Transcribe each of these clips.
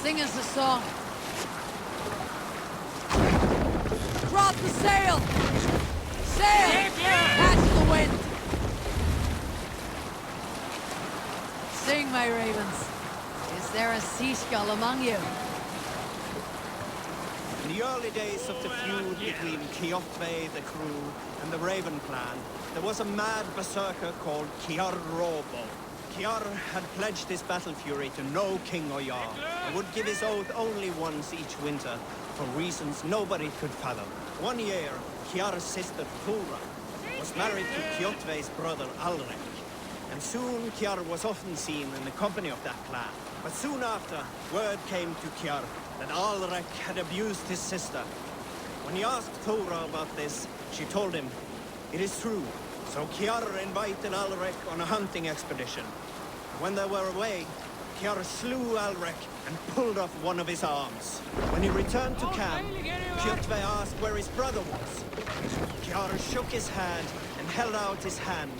Sing us a song. Drop the sail! Sail! Catch the wind! Sing, my ravens. Is there a seagull among you? In the early days of the feud between Kjotve the crew and the Raven clan, there was a mad berserker called Kiar Robo. Kiar had pledged his battle fury to no king or jarl, and would give his oath only once each winter, for reasons nobody could fathom. One year, Kiar's sister Thora was married to Kjotve's brother Alrek, and soon Kiar was often seen in the company of that clan. But soon after, word came to Kiar that Alrek had abused his sister. When he asked Thora about this, she told him, "It is true." So Kiar invited Alrek on a hunting expedition. When they were away, Kiar slew Alrek and pulled off one of his arms. When he returned to camp, Kjotve asked where his brother was. Kiar shook his hand and held out his hand,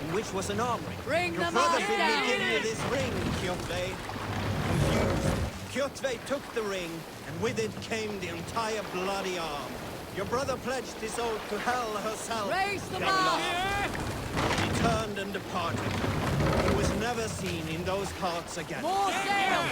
in which was an arm ring. Bring "Your them brother all bid me down. give you this ring, Kjotve." Confused, Kjotve took the ring, and with it came the entire bloody arm. "Your brother pledged his oath to Hell herself." Raise them Kiar up! laughed. He turned and departed. He was never seen in those parts again. More sail!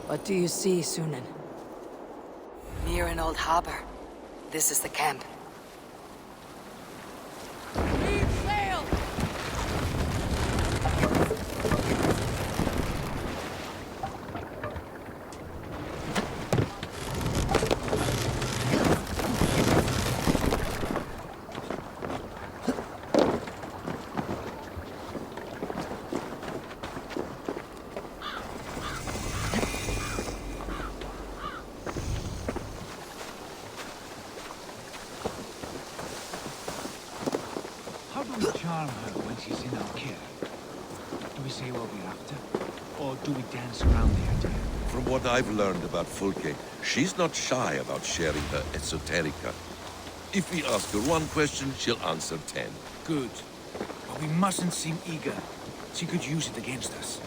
What do you see, Sunan? Near an old harbor. This is the camp. Leave sail! How do we charm her when she's in our care? Do we say what we're after? Or do we dance around the idea? From what I've learned about Fulke, she's not shy about sharing her esoterica. If we ask her one question, she'll answer 10. Good. But we mustn't seem eager. She could use it against us.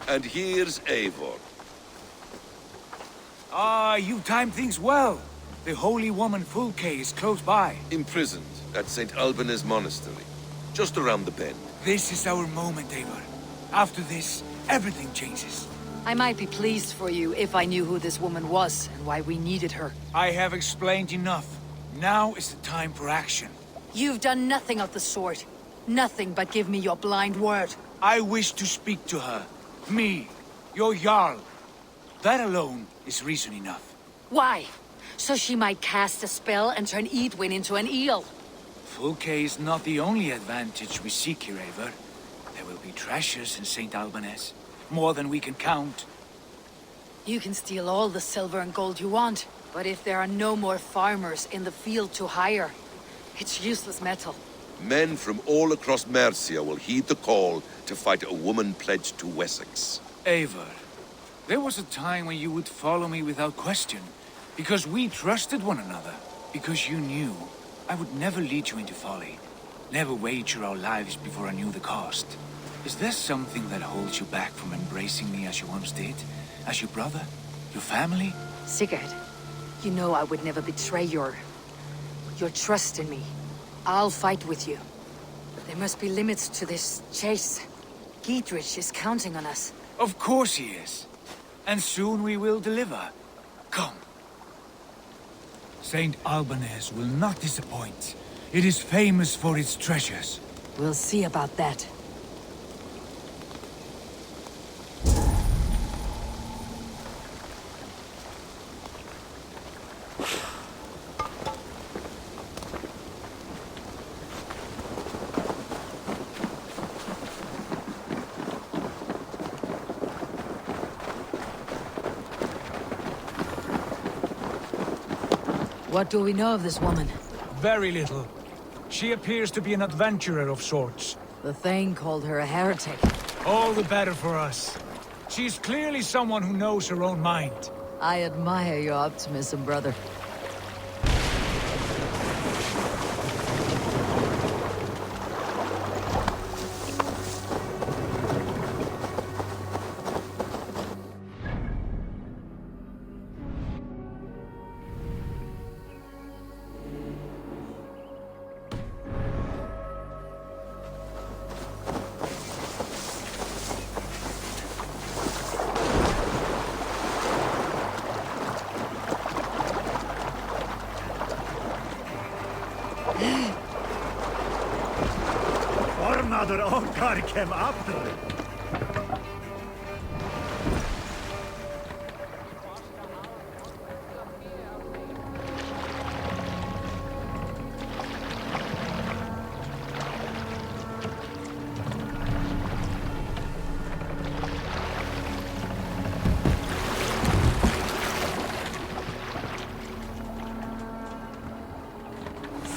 And here's Eivor. Ah, you timed things well. The holy woman Fulke is close by. Imprisoned at St. Alban's Monastery, just around the bend. This is our moment, Eivor. After this, everything changes. I might be pleased for you if I knew who this woman was and why we needed her. I have explained enough. Now is the time for action. You've done nothing of the sort. Nothing but give me your blind word. I wish to speak to her. Me, your Jarl. That alone is reason enough. Why? So she might cast a spell and turn Edwin into an eel. Fulke is not the only advantage we seek here, Eivor. There will be treasures in St. Alban's. More than we can count. You can steal all the silver and gold you want, but if there are no more farmers in the field to hire, it's useless metal. Men from all across Mercia will heed the call to fight a woman pledged to Wessex. Eivor, there was a time when you would follow me without question, because we trusted one another, because you knew I would never lead you into folly, never wager our lives before I knew the cost. Is there something that holds you back from embracing me as you once did? As your brother? Your family? Sigurd, you know I would never betray your trust in me. I'll fight with you. There must be limits to this chase. Giedrich is counting on us. Of course he is. And soon we will deliver. Come. St. Alban's will not disappoint. It is famous for its treasures. We'll see about that. What do we know of this woman? Very little. She appears to be an adventurer of sorts. The Thane called her a heretic. All the better for us. She's clearly someone who knows her own mind. I admire your optimism, brother. Formadur okkar kem aftur.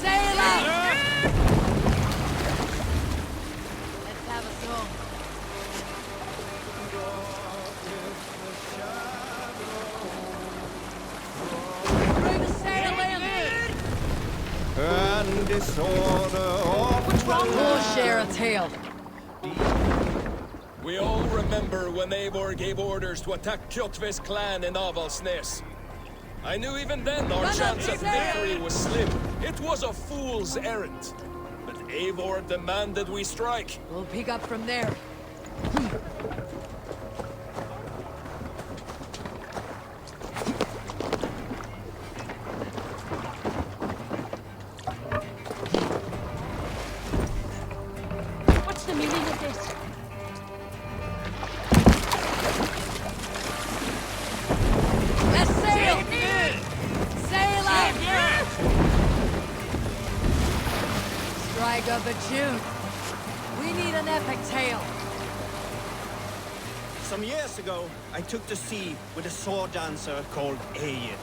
Sail out! Let's have a song. Bring the sail in! And disorder of Which one will share a tale? We all remember when Eivor gave orders to attack Kjotve's clan in Avaldsnes. I knew even then our Run chance up, at Sail! victory was slim. It was a fool's errand. But Eivor demanded we strike. We'll pick up from there. What's the meaning of this? Let's sail! Sail out! Strike up a tune. We need an epic tale. Some years ago, I took to sea with a sword dancer called Egil.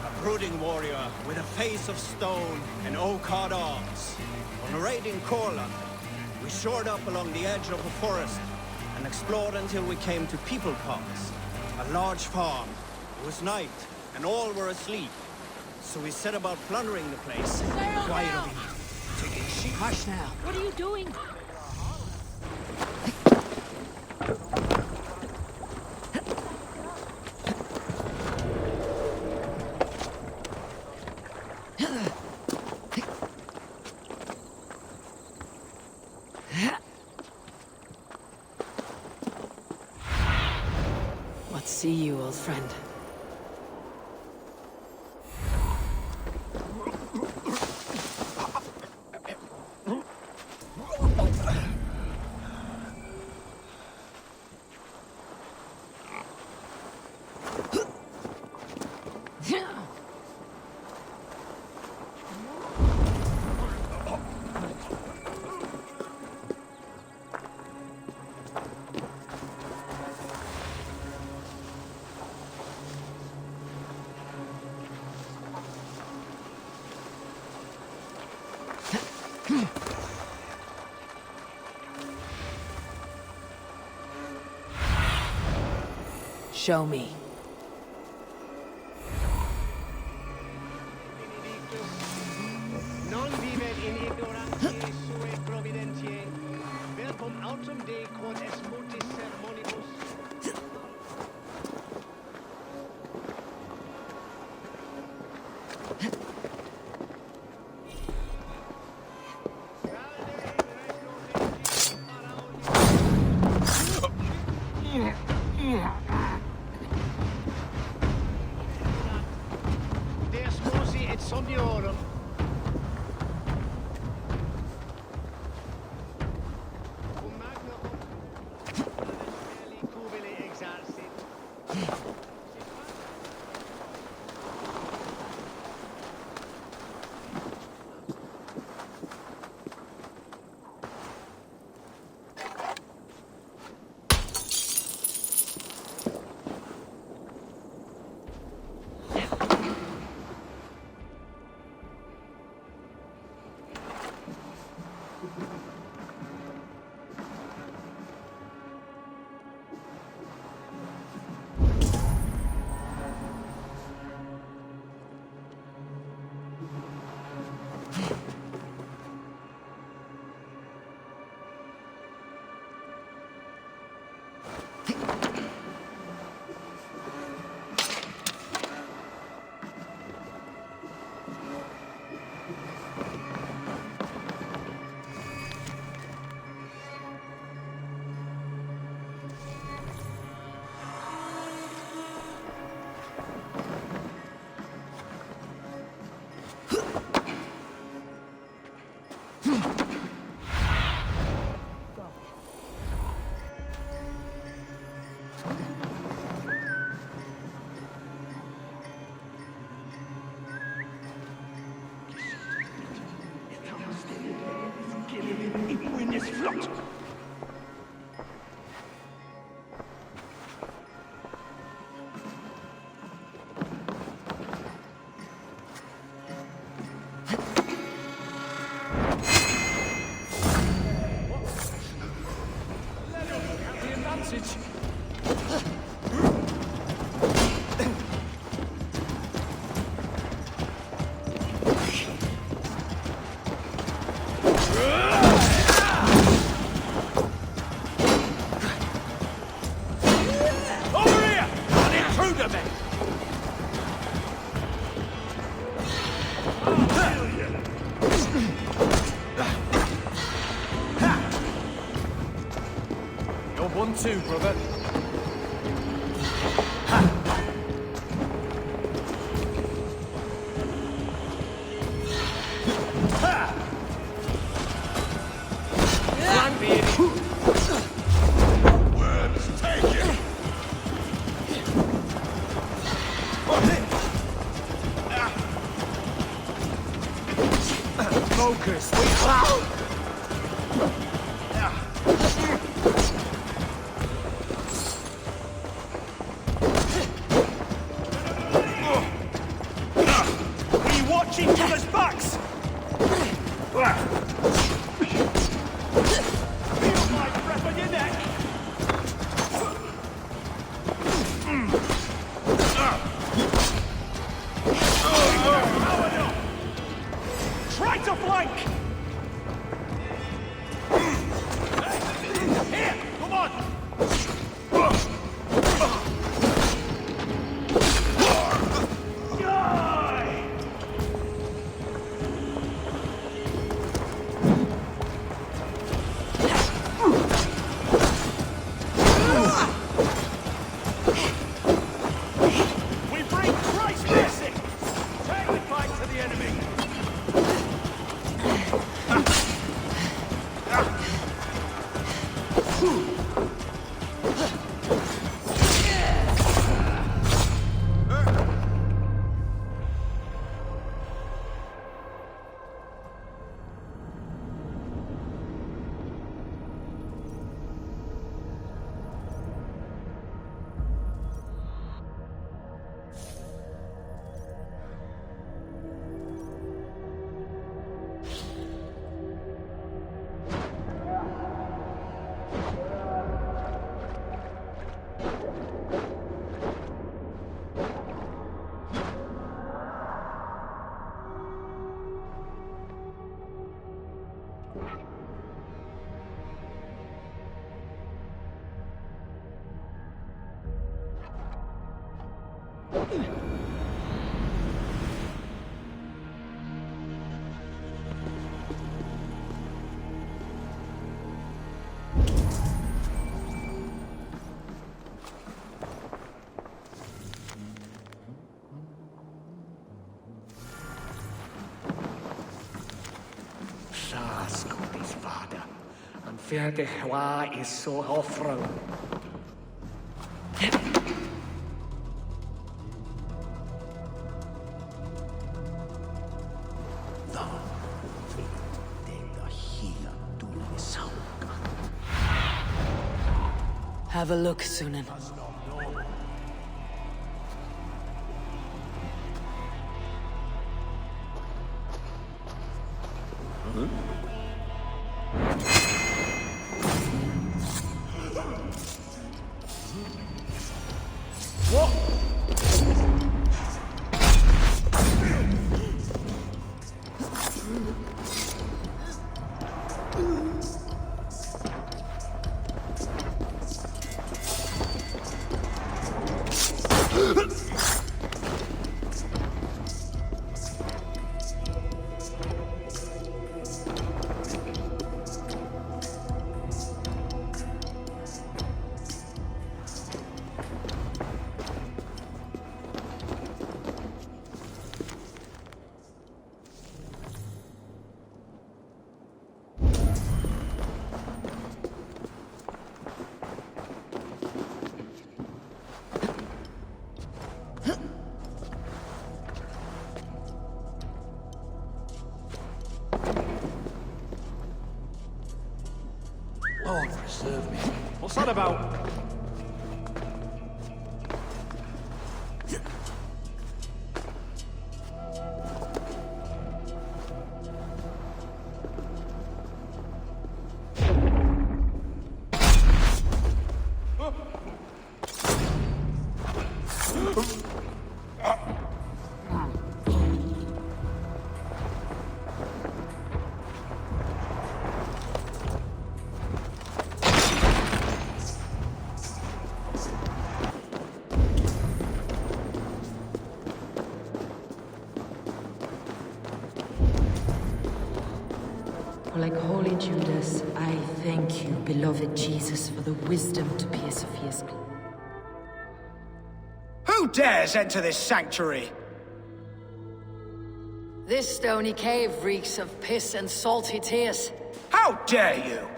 A brooding warrior with a face of stone and oak-hard arms. On a raid in Courland, we shored up along the edge of a forest and explored until we came to People Pass, a large farm. It was night, and all were asleep. So we set about plundering the place quietly, taking sheep. Hush now. What are you doing? What see you, old friend? Show me. Non vivet in ignorantiae sue providentiae, verbum autem Dei quod est mutis sermonibus. De sposi et somniorum. Cum magna omni cubile exarsit. too, brother. Words taken! Focus. We watch each other's backs! Feel my breath on your neck! Try to flank! Here, come on! We bring Christ blessing! Take it back to the enemy! Scotis vader, and verde hwa is so offro. Have a look, Sunan. Lord preserve me. What's that about? Like holy Judas, I thank you, beloved Jesus, for the wisdom to pierce fierce. Who dares enter this sanctuary? This stony cave reeks of piss and salty tears. How dare you?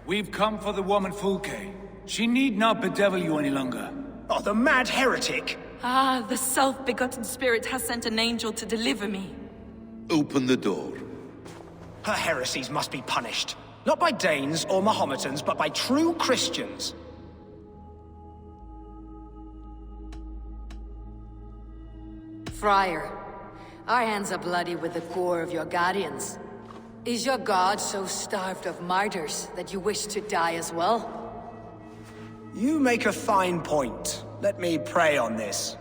We've come for the woman Fulke. She need not bedevil you any longer. Oh, the mad heretic! Ah, the self-begotten spirit has sent an angel to deliver me. Open the door. Her heresies must be punished. Not by Danes or Mahometans, but by true Christians. Friar, our hands are bloody with the gore of your guardians. Is your god so starved of martyrs that you wish to die as well? You make a fine point. Let me pray on this.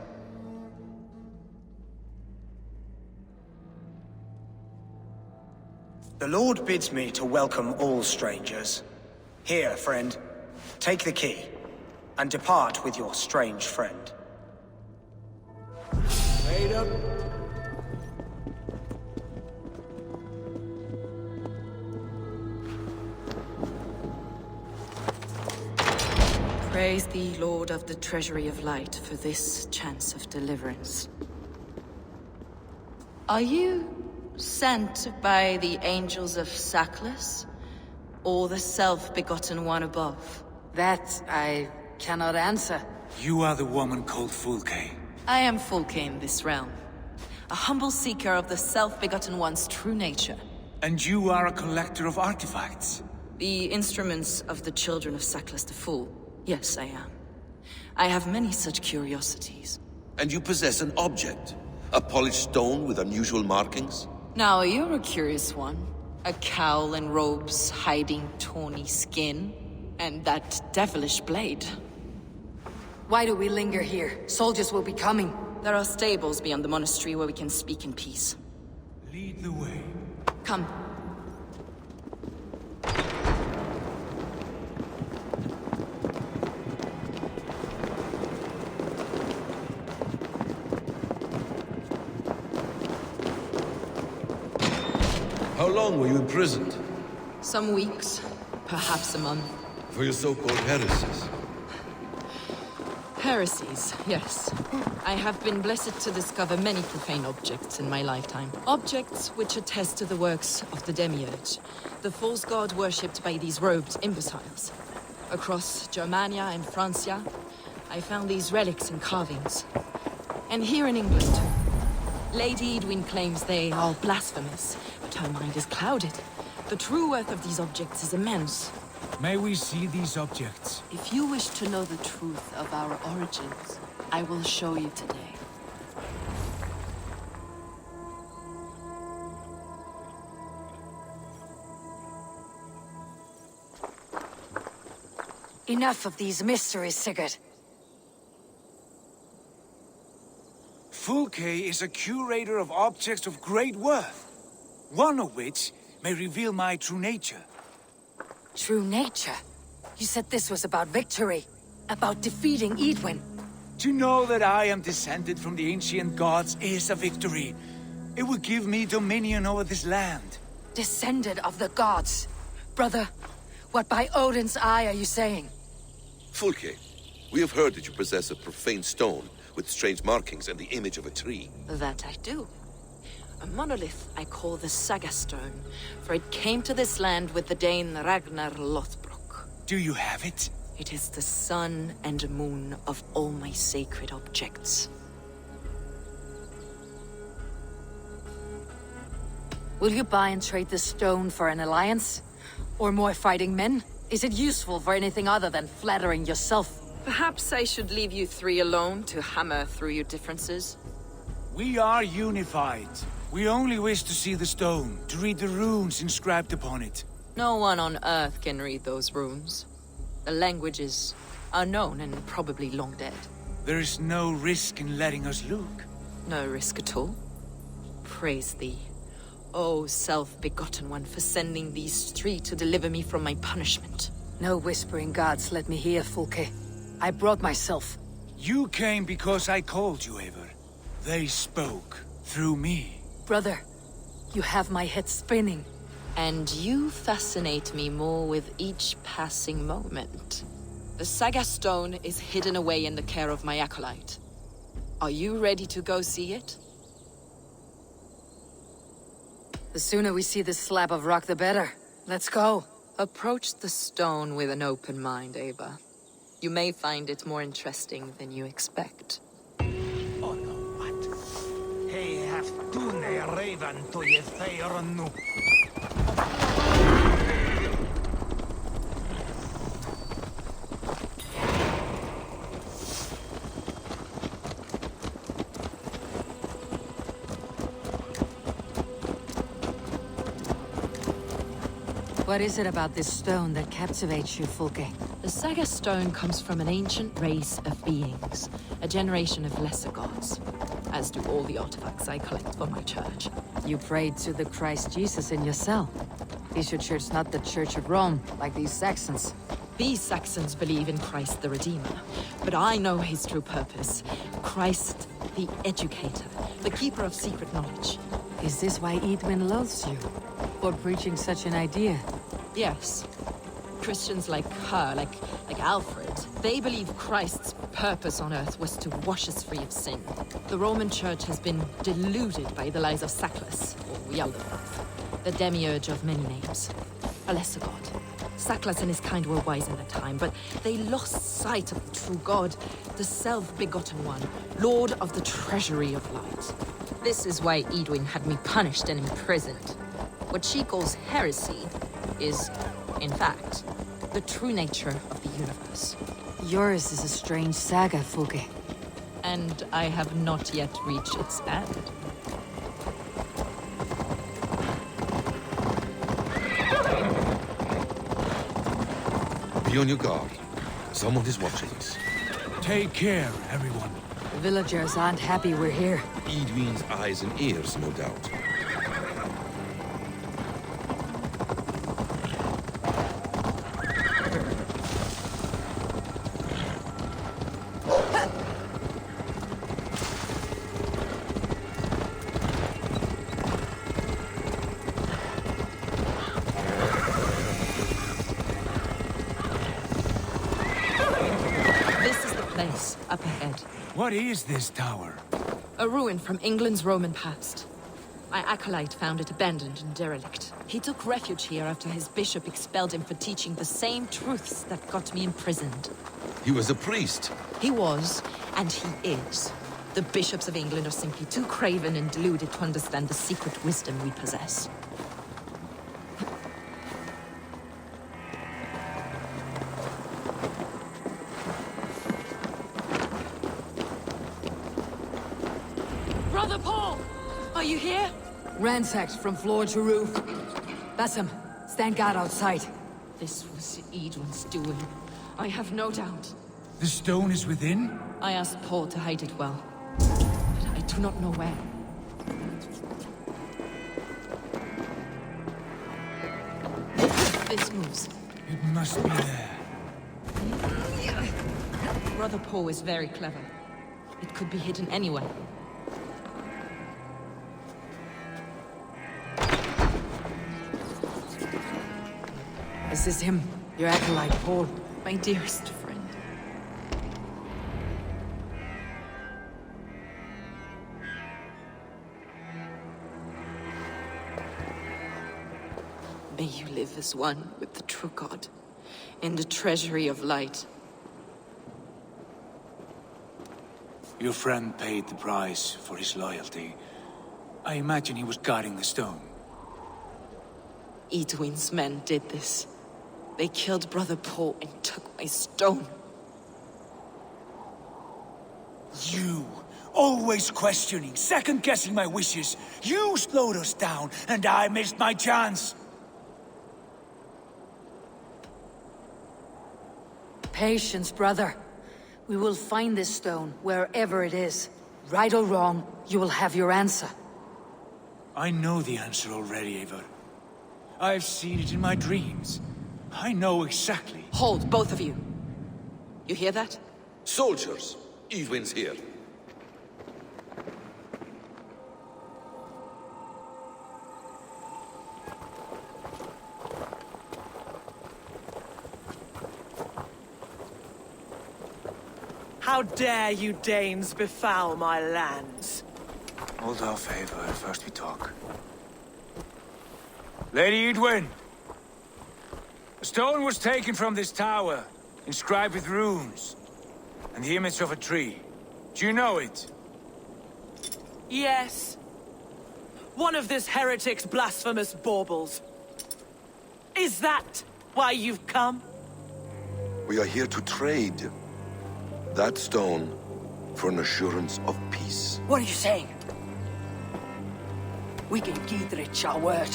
The Lord bids me to welcome all strangers. Here, friend, take the key, and depart with your strange friend. Wait up. Praise thee, Lord of the Treasury of Light, for this chance of deliverance. Are you sent by the angels of Saklas, or the self-begotten one above? That I cannot answer. You are the woman called Fulke. I am Fulke in this realm, a humble seeker of the self-begotten one's true nature. And you are a collector of artifacts. The instruments of the children of Saklas the Fool. Yes, I am. I have many such curiosities. And you possess an object. A polished stone with unusual markings? Now, you're a curious one. A cowl and robes hiding tawny skin. And that devilish blade. Why do we linger here? Soldiers will be coming. There are stables beyond the monastery where we can speak in peace. Lead the way. Come. How long were you imprisoned? Some weeks, perhaps a month. For your so-called heresies? Heresies, yes. I have been blessed to discover many profane objects in my lifetime. Objects which attest to the works of the Demiurge, the false god worshipped by these robed imbeciles. Across Germania and Francia, I found these relics and carvings. And here in England, Lady Edwin claims they are blasphemous, but her mind is clouded. The true worth of these objects is immense. May we see these objects? If you wish to know the truth of our origins, I will show you today. Enough of these mysteries, Sigurd. Fulke is a curator of objects of great worth, one of which may reveal my true nature. True nature? You said this was about victory, about defeating Edwin. To know that I am descended from the ancient gods is a victory. It will give me dominion over this land. Descended of the gods. Brother, what by Odin's eye are you saying? Fulke, we have heard that you possess a profane stone with strange markings and the image of a tree. That I do. A monolith I call the Saga Stone, for it came to this land with the Dane Ragnar Lothbrok. Do you have it? It is the sun and moon of all my sacred objects. Will you buy and trade the stone for an alliance? Or more fighting men? Is it useful for anything other than flattering yourself? Perhaps I should leave you three alone to hammer through your differences. We are unified. We only wish to see the stone, to read the runes inscribed upon it. No one on Earth can read those runes. The language is unknown and probably long dead. There is no risk in letting us look. No risk at all. Praise thee, O self-begotten one, for sending these three to deliver me from my punishment. No whispering gods let me hear, Fulke. I brought myself. You came because I called you, Eivor. They spoke through me. Brother, you have my head spinning. And you fascinate me more with each passing moment. The Saga Stone is hidden away in the care of my acolyte. Are you ready to go see it? The sooner we see this slab of rock, the better. Let's go. Approach the stone with an open mind, Ava. You may find it more interesting than you expect. Oh no, what? He have done a raven to ye fair nu. What is it about this stone that captivates you, Fulke? The Saga Stone comes from an ancient race of beings, a generation of lesser gods, as do all the artifacts I collect for my church. You prayed to the Christ Jesus in your cell. Is your church not the Church of Rome, like these Saxons? These Saxons believe in Christ the Redeemer, but I know his true purpose. Christ the Educator, the keeper of secret knowledge. Is this why Edwin loathes you? For preaching such an idea? Yes. Christians like her, like Alfred, they believe Christ's purpose on earth was to wash us free of sin. The Roman Church has been deluded by the lies of Saclas, or Yaldabaoth, the demiurge of many names. A lesser god. Saclas and his kind were wise in their time, but they lost sight of the true God, the self-begotten one, Lord of the treasury of light. This is why Edwin had me punished and imprisoned. What she calls heresy is, in fact, the true nature of the universe. Yours is a strange saga, Fulke. And I have not yet reached its end. Be on your guard. Someone is watching us. Take care, everyone. The villagers aren't happy we're here. Edwin's eyes and ears, no doubt. Up ahead. What is this tower? A ruin from England's Roman past. My acolyte found it abandoned and derelict. He took refuge here after his bishop expelled him for teaching the same truths that got me imprisoned. He was a priest. He was, and he is. The bishops of England are simply too craven and deluded to understand the secret wisdom we possess. Brother Paul! Are you here? Ransacked from floor to roof. Bassam, stand guard outside. This was Edwin's doing. I have no doubt. The stone is within? I asked Paul to hide it well, but I do not know where. This moves. It must be there. Brother Paul is very clever. It could be hidden anywhere. Is this him? Your acolyte, Paul? My dearest friend. May you live as one with the true God, in the treasury of light. Your friend paid the price for his loyalty. I imagine he was guarding the stone. Edwin's men did this. They killed Brother Paul and took my stone. You, always questioning, second-guessing my wishes. You slowed us down, and I missed my chance. Patience, brother. We will find this stone, wherever it is. Right or wrong, you will have your answer. I know the answer already, Eivor. I've seen it in my dreams. I know exactly. Hold, both of you. You hear that? Soldiers, Edwin's here. How dare you Danes befoul my lands? Hold off, Eivor. First we talk. Lady Edwin! A stone was taken from this tower, inscribed with runes, and the image of a tree. Do you know it? Yes. One of this heretic's blasphemous baubles. Is that why you've come? We are here to trade that stone for an assurance of peace. What are you saying? We gave Gietrich our word.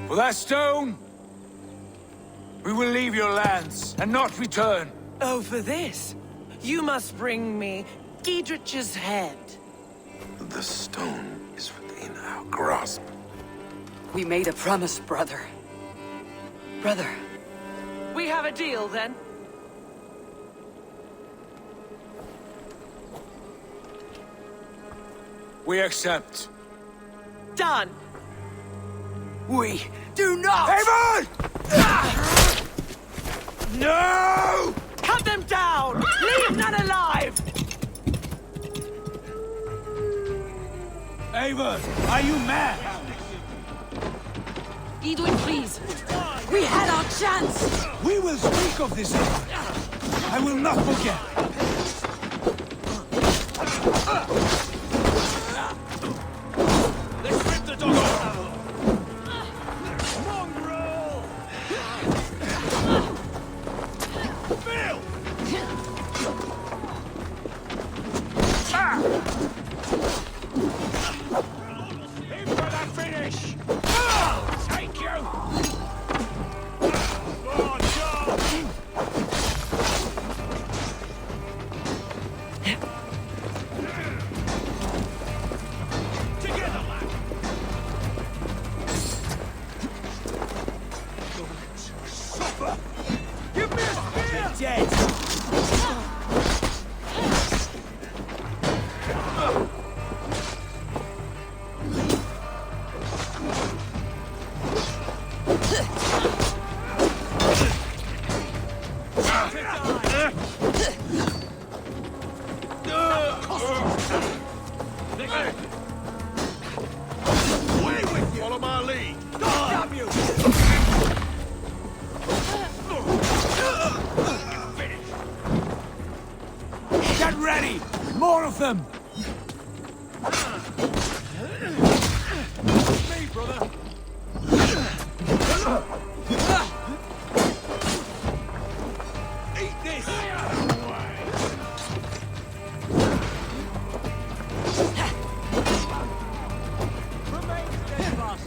For that stone, we will leave your lands and not return. Oh, for this? You must bring me Gietrich's head. The stone is within our grasp. We made a promise, brother. Brother. We have a deal, then? We accept. Done! We do not! Eivor! No! Cut them down! Leave none alive! Eivor, are you mad? Edwin, please. We had our chance! We will speak of this, Eivor. I will not forget. Let's rip the dog off! Mongrel! Bill! Aim for that finish! Take you! Oh, John! Together, lad! Suffer! Give me a spear! Dead. Follow my lead! Damn you! Get ready! More of them! Me, brother! Eat this! Remain steadfast!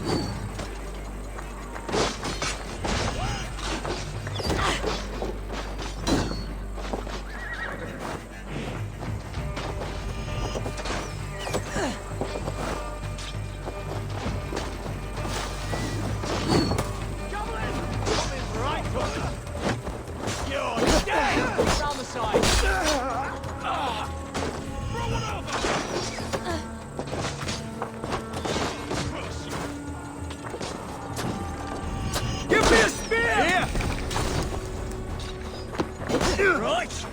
Give me a spear! Here! Right!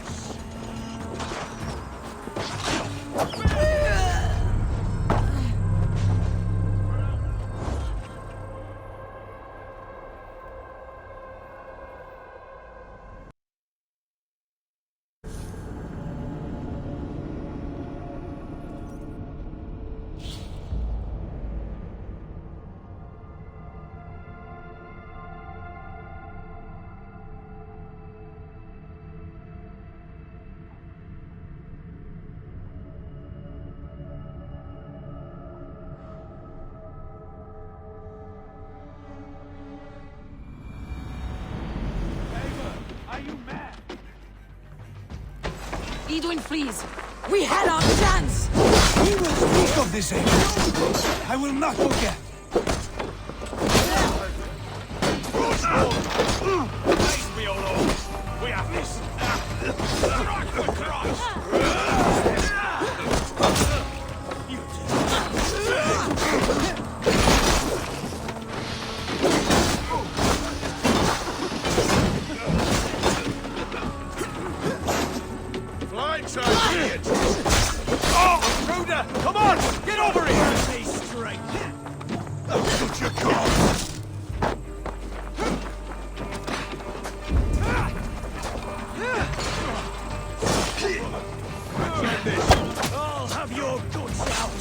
Are you mad? Edwin, please. We had our chance! We will speak of this, Eivor. I will not forget. Face me, old lord! We have this! Strike for Christ! Ruda! Come on! Get over here! Stay straight. Put your guard. I'll have your guts out.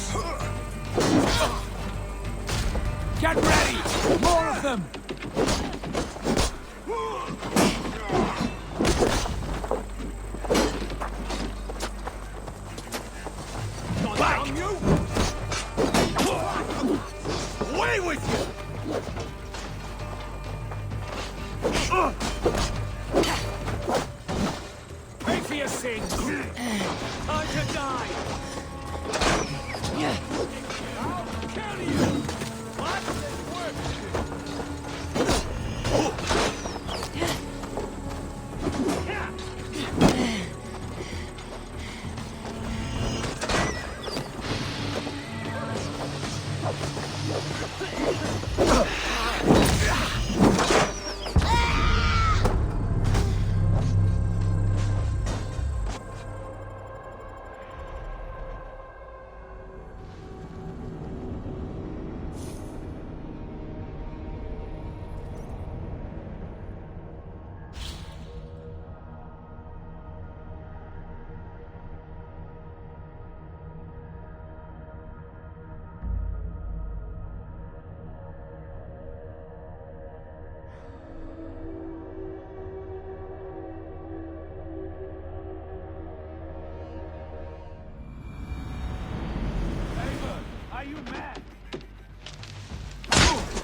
Get ready! More of them! Back! You. Away with you! Pay for your sins! Time to die! I'll kill you! What?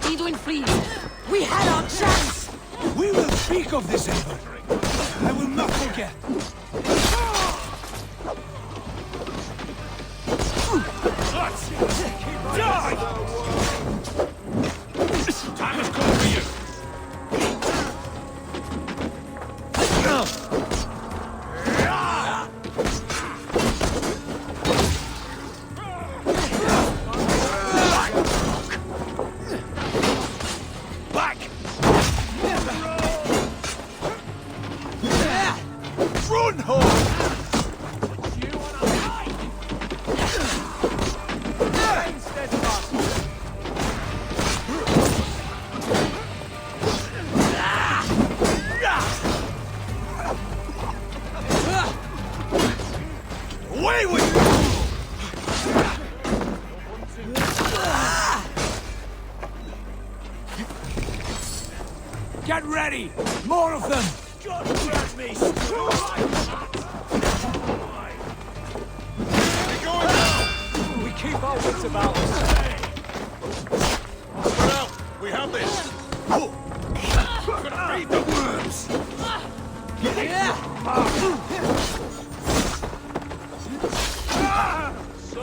Edwin, please. We had our chance. We will speak of this, Eivor. I will not forget. Die! Time has come for you. Back! Run, home! Away with you! Get ready! More of them! God bless me! We're going now! We keep our wits about us. Spread out! We have this! We're gonna feed the worms! So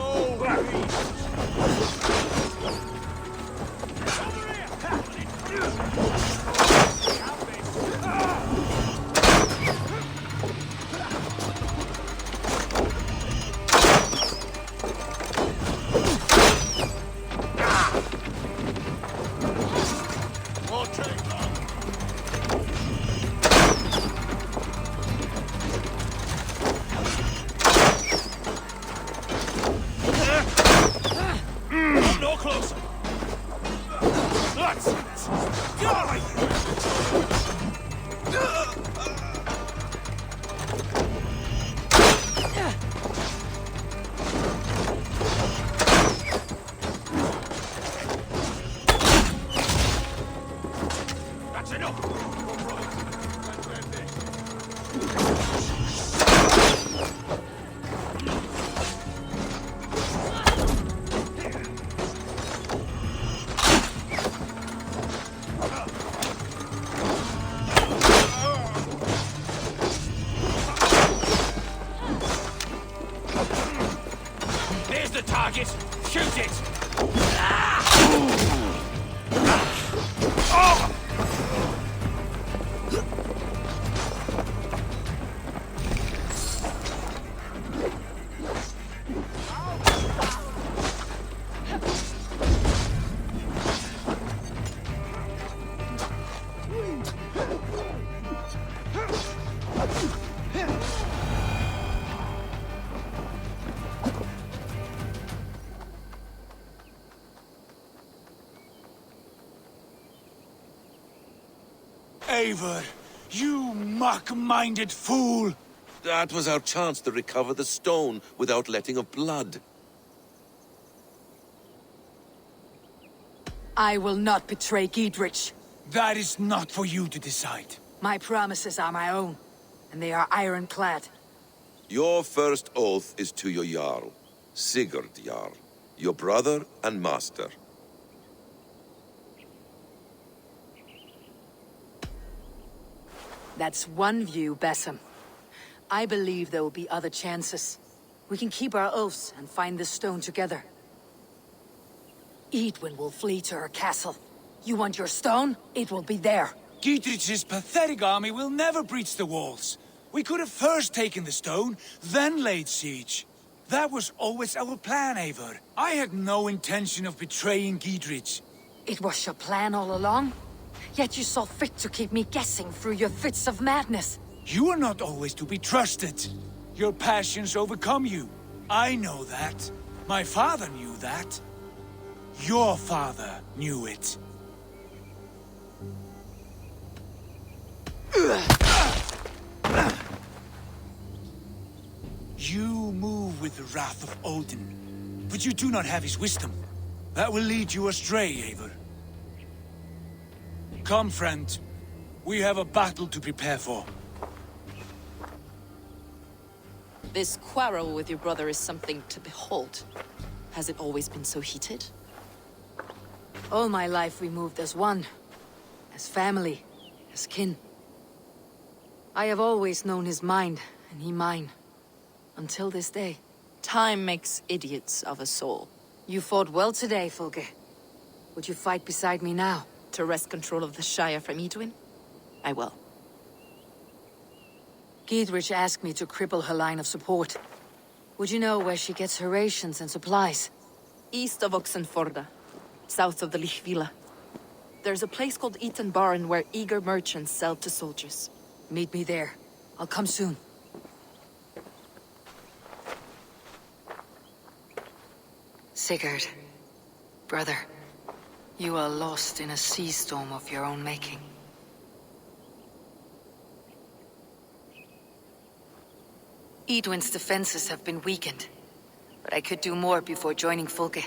no closer! Let's die! That's enough! There's the target! Shoot it! Eivor, you muck-minded fool! That was our chance to recover the stone without letting of blood. I will not betray Giedrich. That is not for you to decide. My promises are my own, and they are ironclad. Your first oath is to your Jarl, Sigurd Jarl, your brother and master. That's one view, Basim. I believe there will be other chances. We can keep our oaths and find this stone together. Edwin will flee to her castle. You want your stone? It will be there. Giedrich's pathetic army will never breach the walls. We could have first taken the stone, then laid siege. That was always our plan, Eivor. I had no intention of betraying Giedrich. It was your plan all along? Yet you saw fit to keep me guessing through your fits of madness. You are not always to be trusted. Your passions overcome you. I know that. My father knew that. Your father knew it. You move with the wrath of Odin, but you do not have his wisdom. That will lead you astray, Eivor. Come, friend. We have a battle to prepare for. This quarrel with your brother is something to behold. Has it always been so heated? All my life we moved as one. As family. As kin. I have always known his mind, and he mine. Until this day. Time makes idiots of us all. You fought well today, Fulke. Would you fight beside me now? To wrest control of the Shire from Edwin? I will. Giedrich asked me to cripple her line of support. Would you know where she gets her rations and supplies? East of Oxenforda, south of the Lichvila. There's a place called Eaton Barn where eager merchants sell to soldiers. Meet me there. I'll come soon. Sigurd, brother, you are lost in a sea storm of your own making. Edwin's defenses have been weakened, but I could do more before joining Fulke.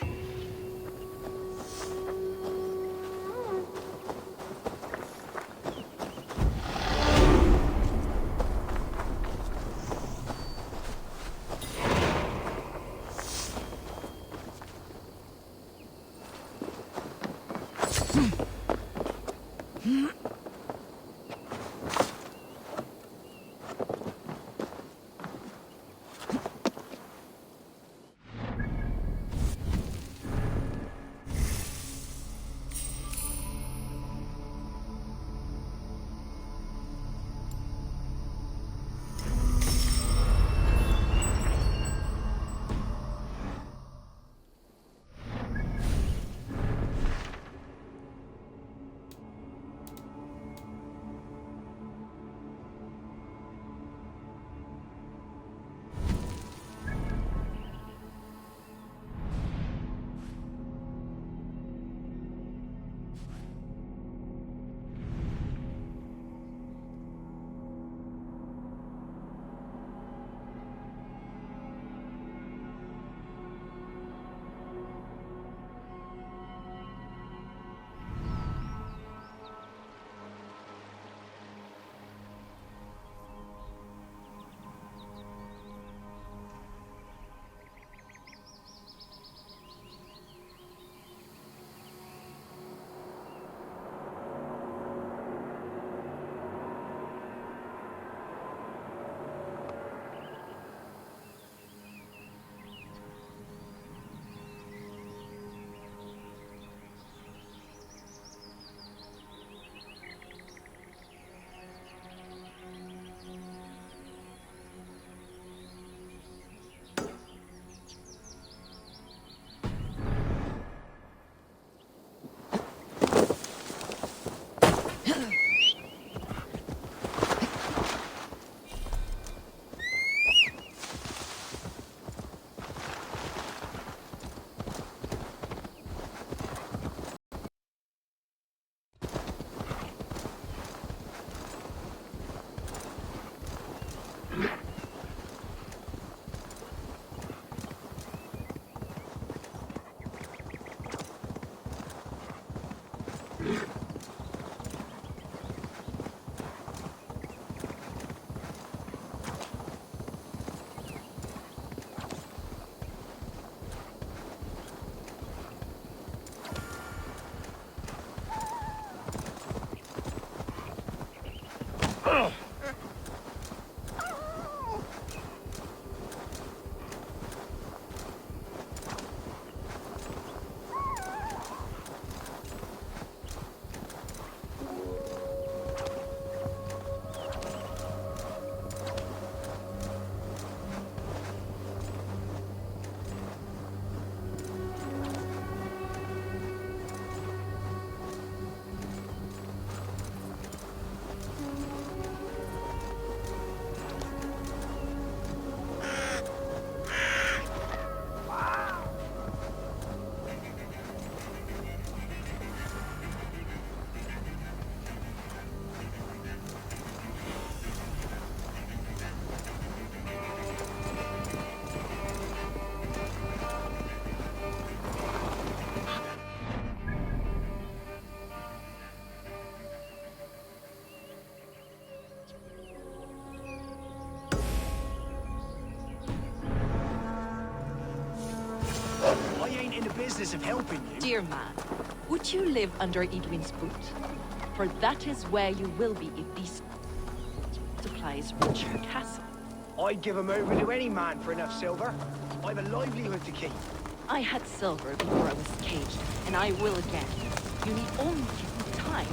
business of helping you. Dear man, would you live under Edwin's boot? For that is where you will be if these supplies reach her castle. I'd give 'em over to any man for enough silver. I've a livelihood to keep. I had silver before I was caged, and I will again. You need only give me time.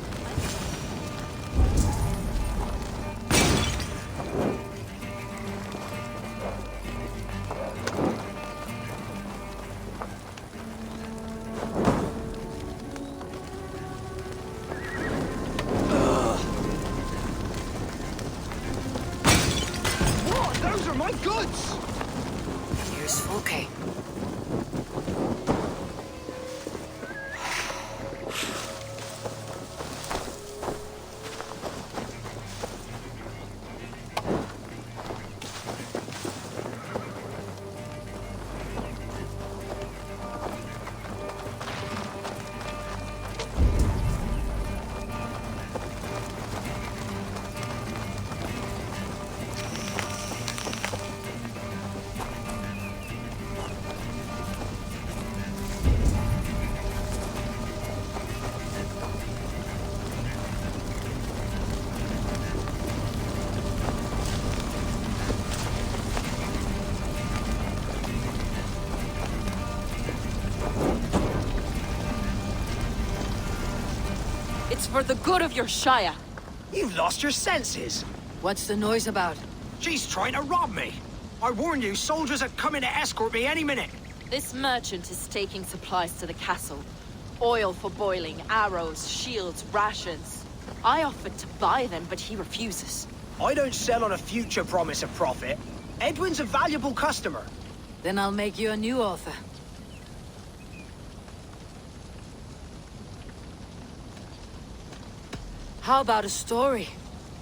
What? Those are my goods! Here's Fulke. It's for the good of your Shire. You've lost your senses. What's the noise about? She's trying to rob me. I warned you, soldiers are coming to escort me any minute. This merchant is taking supplies to the castle. Oil for boiling, arrows, shields, rations. I offered to buy them, but he refuses. I don't sell on a future promise of profit. Edwin's a valuable customer. Then I'll make you a new author. How about a story?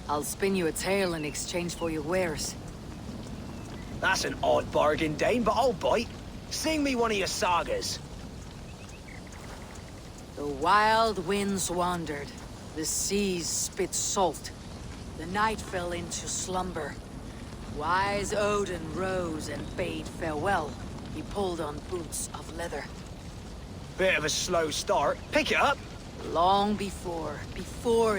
I'll spin you a tale in exchange for your wares. That's an odd bargain, Dane, but I'll bite. Sing me one of your sagas. The wild winds wandered. The seas spit salt. The night fell into slumber. Wise Odin rose and bade farewell. He pulled on boots of leather. Bit of a slow start. Pick it up. Long before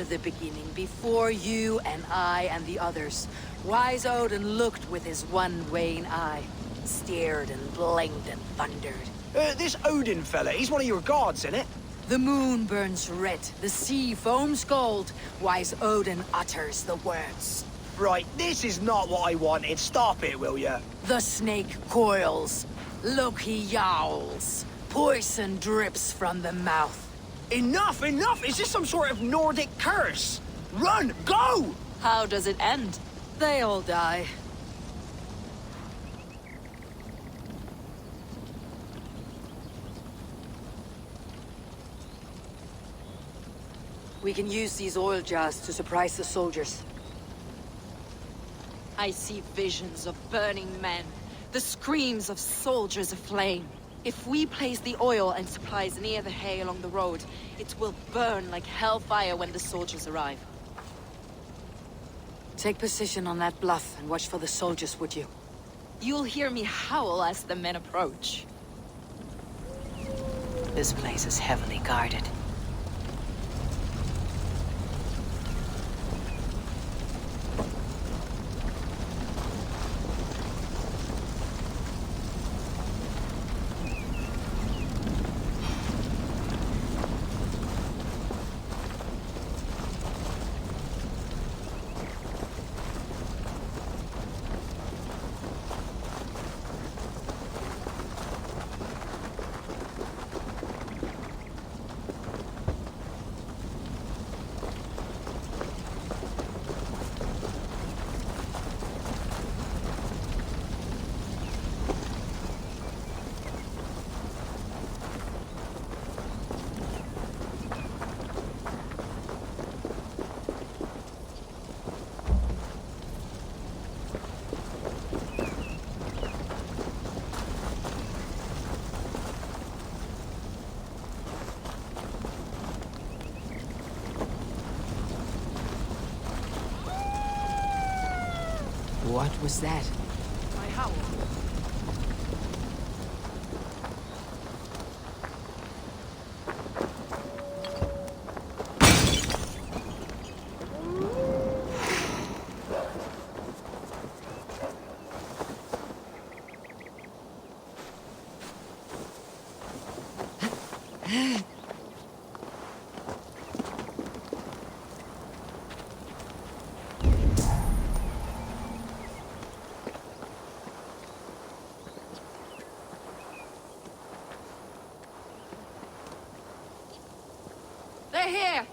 the beginning, before you and I and the others, wise Odin looked with his one vain eye, stared and blinked and thundered. This Odin fella, he's one of your gods, isn't it? The moon burns red, the sea foams gold, wise Odin utters the words. Right, this is not what I wanted. Stop it, will ya? The snake coils, Loki yowls, poison drips from the mouth. Enough, enough! Is this some sort of Nordic curse? Run! Go! How does it end? They all die. We can use these oil jars to surprise the soldiers. I see visions of burning men, the screams of soldiers aflame. If we place the oil and supplies near the hay along the road, it will burn like hellfire when the soldiers arrive. Take position on that bluff and watch for the soldiers, would you? You'll hear me howl as the men approach. This place is heavily guarded. What was that? My howl. They're here!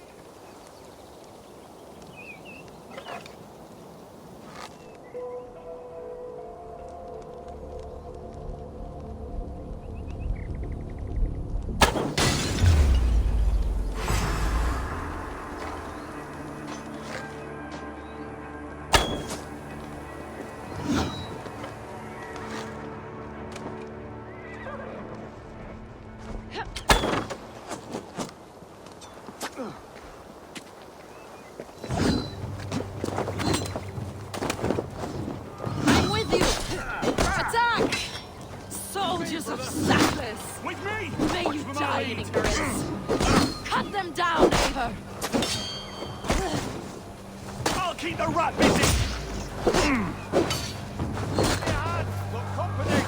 I'm with you! Attack! Soldiers of Sackles! With me! May you die in ignorance! Cut them down, Eivor! I'll keep the rat busy! Got company!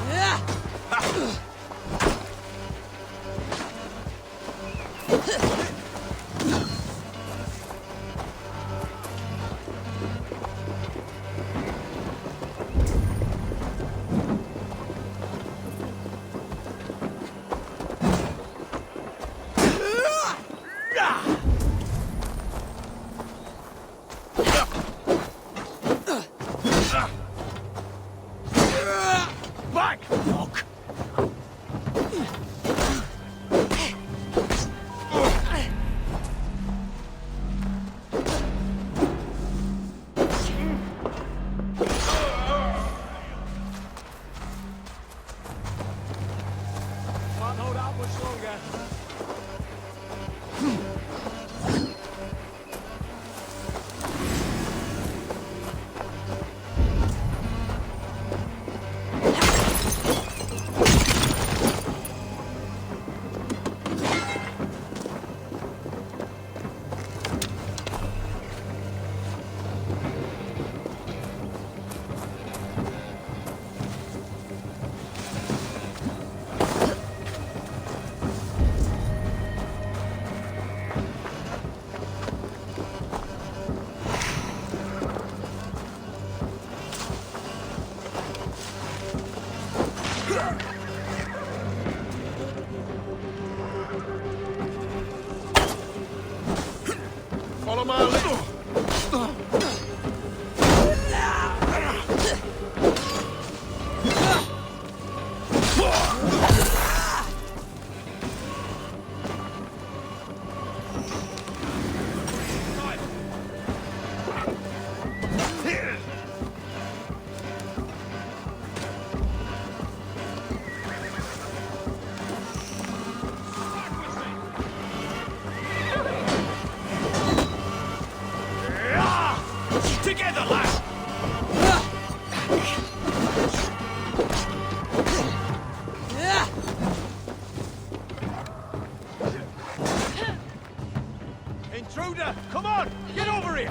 Back, dog! Can't hold out much longer. Follow my lead. Together, lad! Intruder! Come on! Get over here!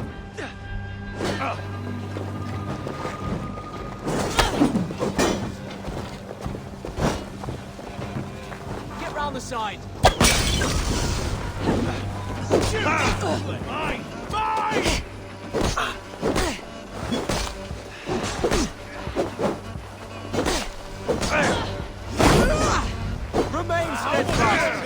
Get round the side! Mine! Mine! Remain steadfast!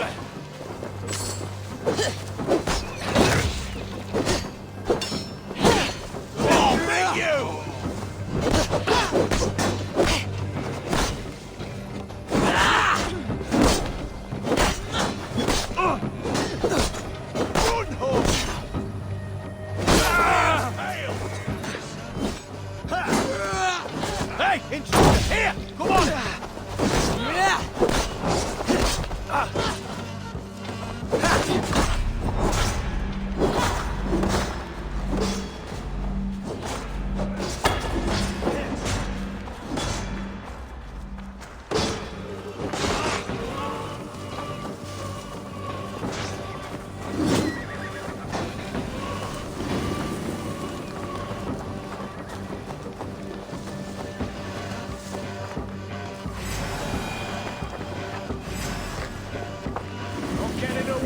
I'll make you! Run home! Hey, intruder! Here! Come on!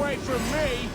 away from me!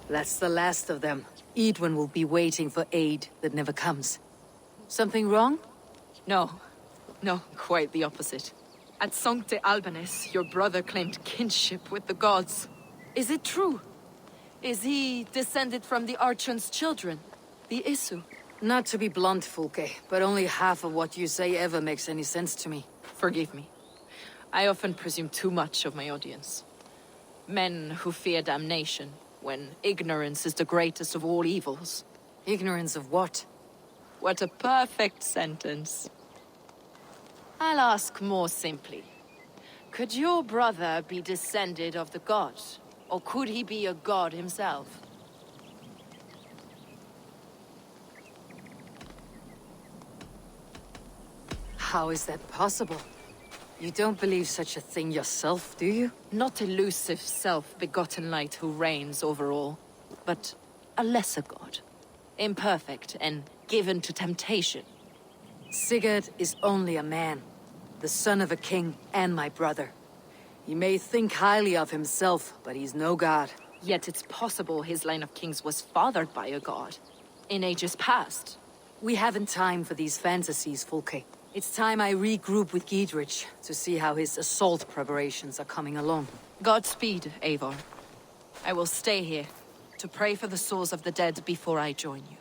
That's the last of them. Edwin will be waiting for aid that never comes. Something wrong? No. No, quite the opposite. At Sancte Albanus, your brother claimed kinship with the gods. Is it true? Is he descended from the Archon's children, the Isu? Not to be blunt, Fulke, but only half of what you say ever makes any sense to me. Forgive me. I often presume too much of my audience. Men who fear damnation, when ignorance is the greatest of all evils. Ignorance of what? What a perfect sentence. I'll ask more simply. Could your brother be descended of the gods? Or could he be a god himself? How is that possible? You don't believe such a thing yourself, do you? Not elusive self-begotten light who reigns over all, but a lesser god. Imperfect and given to temptation. Sigurd is only a man, the son of a king and my brother. He may think highly of himself, but he's no god. Yet it's possible his line of kings was fathered by a god, in ages past. We haven't time for these fantasies, Fulke. It's time I regroup with Giedrich to see how his assault preparations are coming along. Godspeed, Eivor. I will stay here to pray for the souls of the dead before I join you.